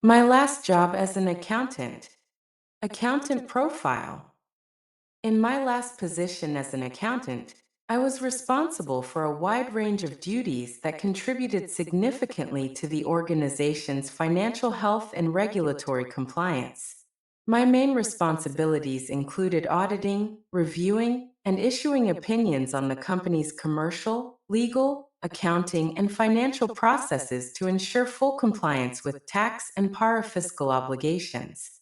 My last job as an accountant. Accountant profile. In my last position as an accountant, I was responsible for a wide range of duties that contributed significantly to the organization's financial health and regulatory compliance. My main responsibilities included auditing, reviewing, and issuing opinions on the company's commercial, legal, accounting, and financial processes to ensure full compliance with tax and parafiscal obligations.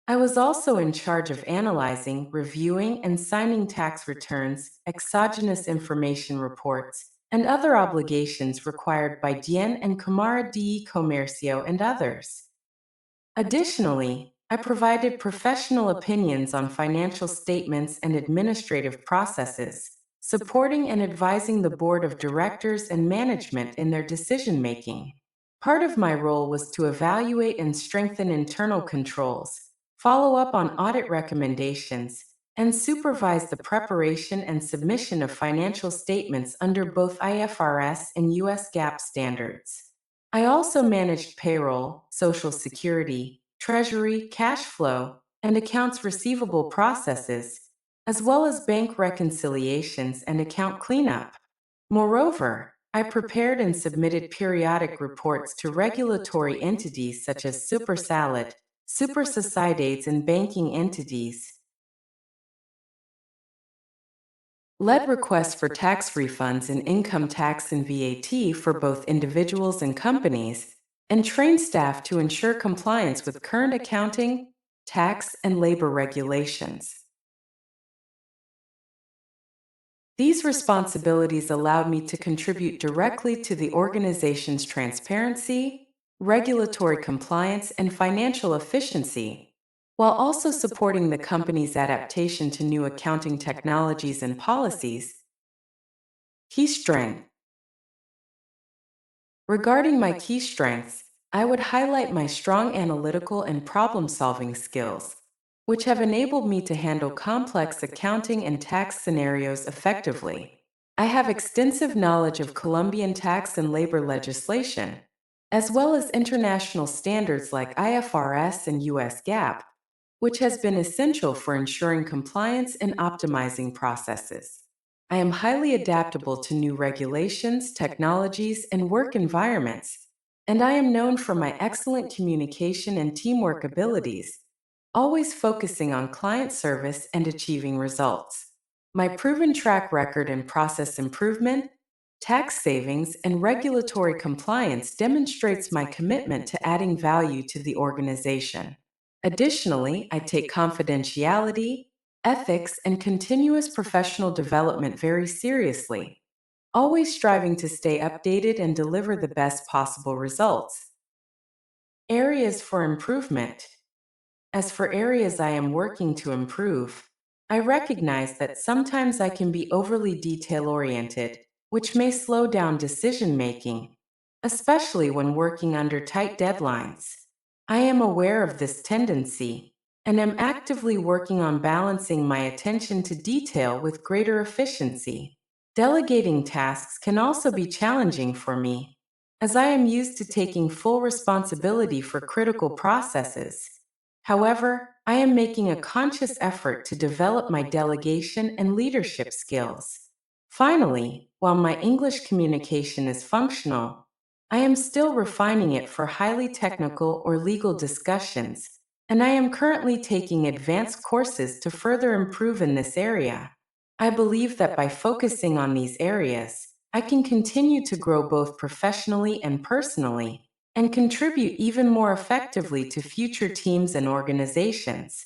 I was also in charge of analyzing, reviewing, and signing tax returns, exogenous information reports, and other obligations required by Dien and Camara de Comercio and others. Additionally, I provided professional opinions on financial statements and administrative processes, supporting and advising the board of directors and management in their decision-making. Part of my role was to evaluate and strengthen internal controls, follow up on audit recommendations, and supervise the preparation and submission of financial statements under both IFRS and US GAAP standards. I also managed payroll, Social Security, treasury, cash flow, and accounts receivable processes, as well as bank reconciliations and account cleanup. Moreover, I prepared and submitted periodic reports to regulatory entities such as Supersalad, Super Societies, and banking entities, led requests for tax refunds and income tax and VAT for both individuals and companies, and trained staff to ensure compliance with current accounting, tax, and labor regulations. These responsibilities allowed me to contribute directly to the organization's transparency, regulatory compliance, and financial efficiency, while also supporting the company's adaptation to new accounting technologies and policies. Key strength. Regarding my key strengths, I would highlight my strong analytical and problem-solving skills, which have enabled me to handle complex accounting and tax scenarios effectively. I have extensive knowledge of Colombian tax and labor legislation, as well as international standards like IFRS and US GAAP, which has been essential for ensuring compliance and optimizing processes. I am highly adaptable to new regulations, technologies, and work environments, and I am known for my excellent communication and teamwork abilities, always focusing on client service and achieving results. My proven track record in process improvement, tax savings, and regulatory compliance demonstrates my commitment to adding value to the organization. Additionally, I take confidentiality, ethics, and continuous professional development very seriously, always striving to stay updated and deliver the best possible results. Areas for improvement. As for areas I am working to improve, I recognize that sometimes I can be overly detail-oriented, which may slow down decision-making, especially when working under tight deadlines. I am aware of this tendency and am actively working on balancing my attention to detail with greater efficiency. Delegating tasks can also be challenging for me, as I am used to taking full responsibility for critical processes. However, I am making a conscious effort to develop my delegation and leadership skills. Finally, while my English communication is functional, I am still refining it for highly technical or legal discussions, and I am currently taking advanced courses to further improve in this area. I believe that by focusing on these areas, I can continue to grow both professionally and personally, and contribute even more effectively to future teams and organizations.